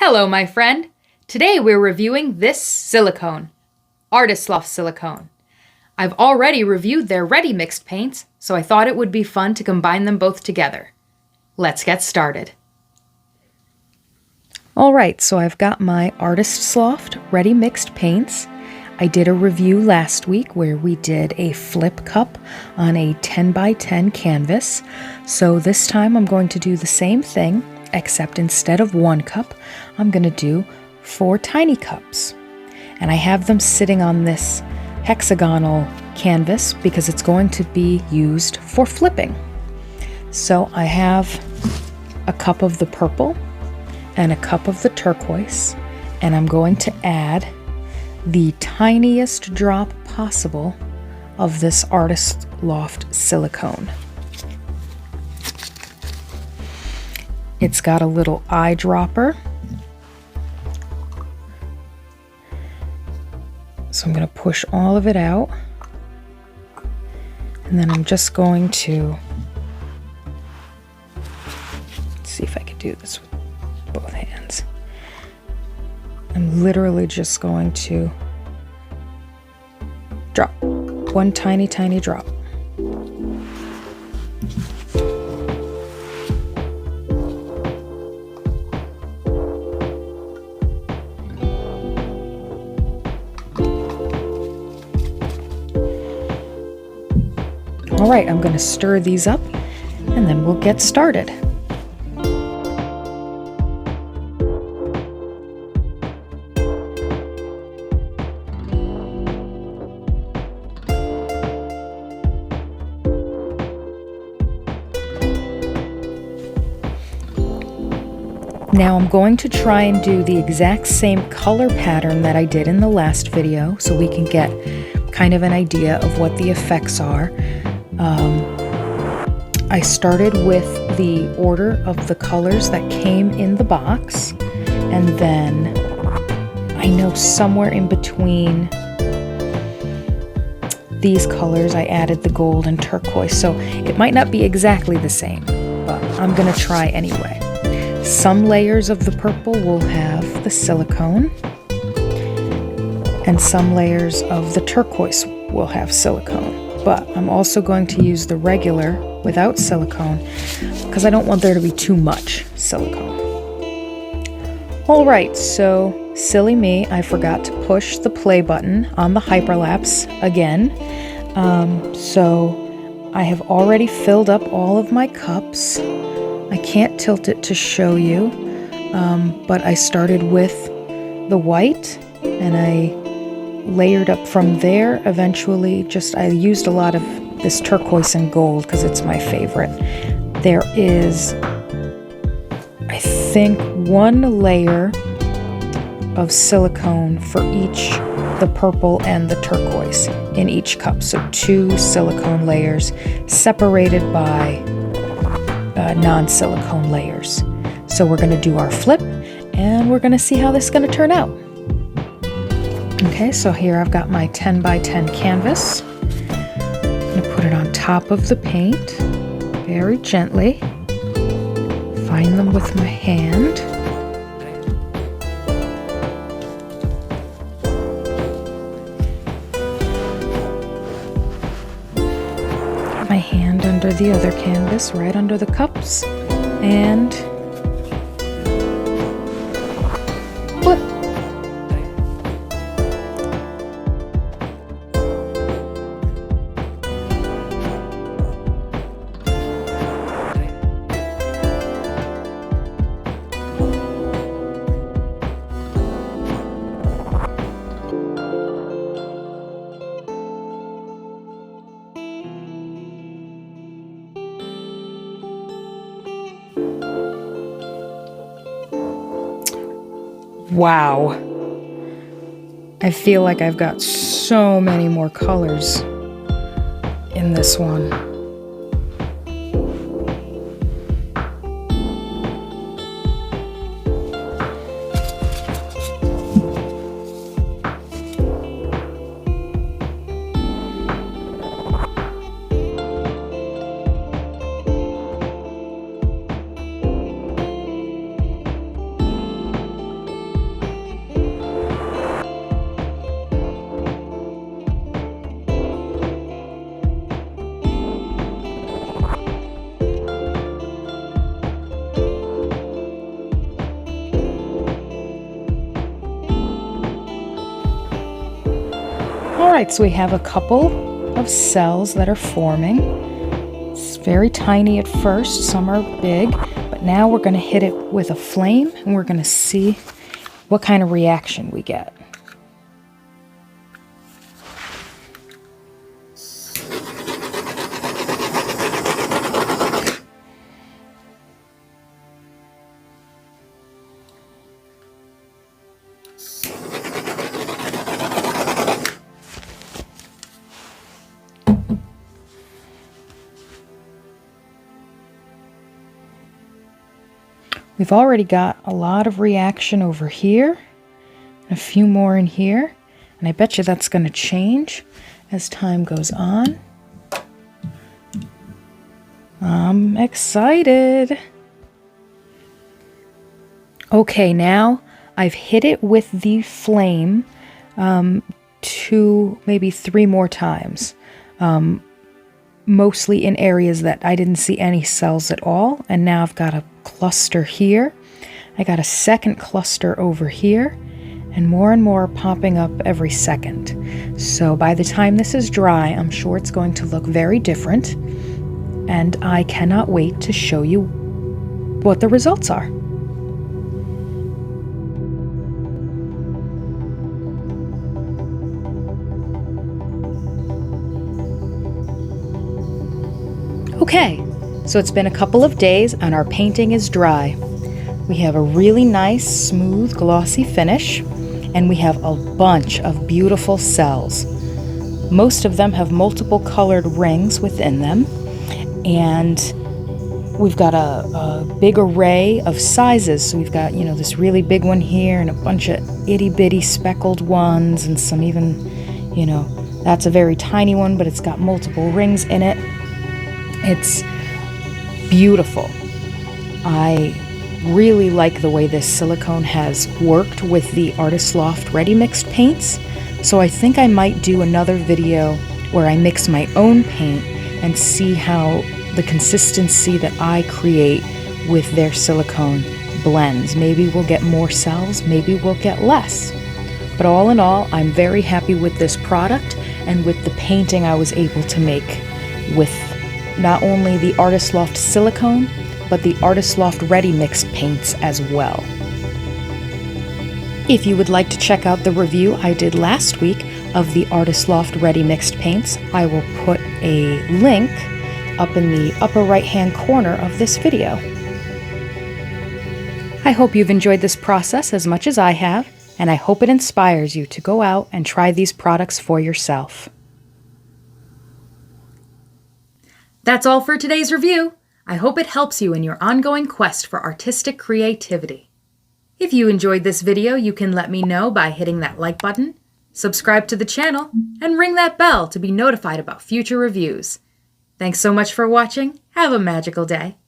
Hello, my friend. Today we're reviewing this silicone, Artist Loft Silicone. I've already reviewed their ready mixed paints, so I thought it would be fun to combine them both together. Let's get started. Alright, so I've got my Artist Loft ready mixed paints. I did a review last week where we did a flip cup on a 10 by 10 canvas. So this time I'm going to do the same thing, except instead of one cup, I'm going to do 4 tiny cups. And I have them sitting on this hexagonal canvas because it's going to be used for flipping. So I have a cup of the purple and a cup of the turquoise, and I'm going to add the tiniest drop possible of this Artist Loft silicone. It's got a little eyedropper. So I'm going to push all of it out. And then I'm just going to, let's see if I can do this with both hands. I'm literally just going to drop one tiny, tiny drop. All right, I'm going to stir these up and then we'll get started. Now I'm going to try and do the exact same color pattern that I did in the last video so we can get kind of an idea of what the effects are. I started with the order of the colors that came in the box, and then I know somewhere in between these colors I added the gold and turquoise, so it might not be exactly the same, but I'm gonna try anyway. Some layers of the purple will have the silicone, and some layers of the turquoise will have silicone. But I'm also going to use the regular without silicone because I don't want there to be too much silicone. Alright, so silly me, I forgot to push the play button on the hyperlapse again. So I have already filled up all of my cups. I can't tilt it to show you, but I started with the white and I layered up from there. Eventually, I used a lot of this turquoise and gold because it's my favorite. There is, I think, 1 layer of silicone for each, the purple and the turquoise in each cup. So 2 silicone layers separated by non-silicone layers. So we're going to do our flip and we're going to see how this is going to turn out. Okay, so here I've got my 10 by 10 canvas. I'm going to put it on top of the paint very gently. Find them with my hand. Get my hand under the other canvas, right under the cups, and flip. Wow. I feel like I've got so many more colors in this one. right, so we have a couple of cells that are forming. It's very tiny at first, some are big, but now we're going to hit it with a flame and we're going to see what kind of reaction we get. We've already got a lot of reaction over here, and a few more in here, and I bet you that's going to change as time goes on. I'm excited. Okay, now I've hit it with the flame 2, maybe 3 more times. Mostly in areas that I didn't see any cells at all, and now I've got a cluster here. I got a second cluster over here, and more are popping up every second. So by the time this is dry, I'm sure it's going to look very different, and I cannot wait to show you what the results are. Okay, so it's been a couple of days and our painting is dry. We have a really nice, smooth, glossy finish, and we have a bunch of beautiful cells. Most of them have multiple colored rings within them, and we've got a big array of sizes. So we've got, you know, this really big one here and a bunch of itty-bitty speckled ones, and some even, you know, that's a very tiny one, but it's got multiple rings in it. It's beautiful. I really like the way this silicone has worked with the Artist Loft Ready Mixed paints, so I think I might do another video where I mix my own paint and see how the consistency that I create with their silicone blends. Maybe we'll get more cells, maybe we'll get less. But all in all, I'm very happy with this product and with the painting I was able to make with not only the Artist Loft Silicone, but the Artist Loft Ready Mixed paints as well. If you would like to check out the review I did last week of the Artist Loft Ready Mixed paints, I will put a link up in the upper right-hand corner of this video. I hope you've enjoyed this process as much as I have, and I hope it inspires you to go out and try these products for yourself. That's all for today's review. I hope it helps you in your ongoing quest for artistic creativity. If you enjoyed this video, you can let me know by hitting that like button, subscribe to the channel, and ring that bell to be notified about future reviews. Thanks so much for watching. Have a magical day.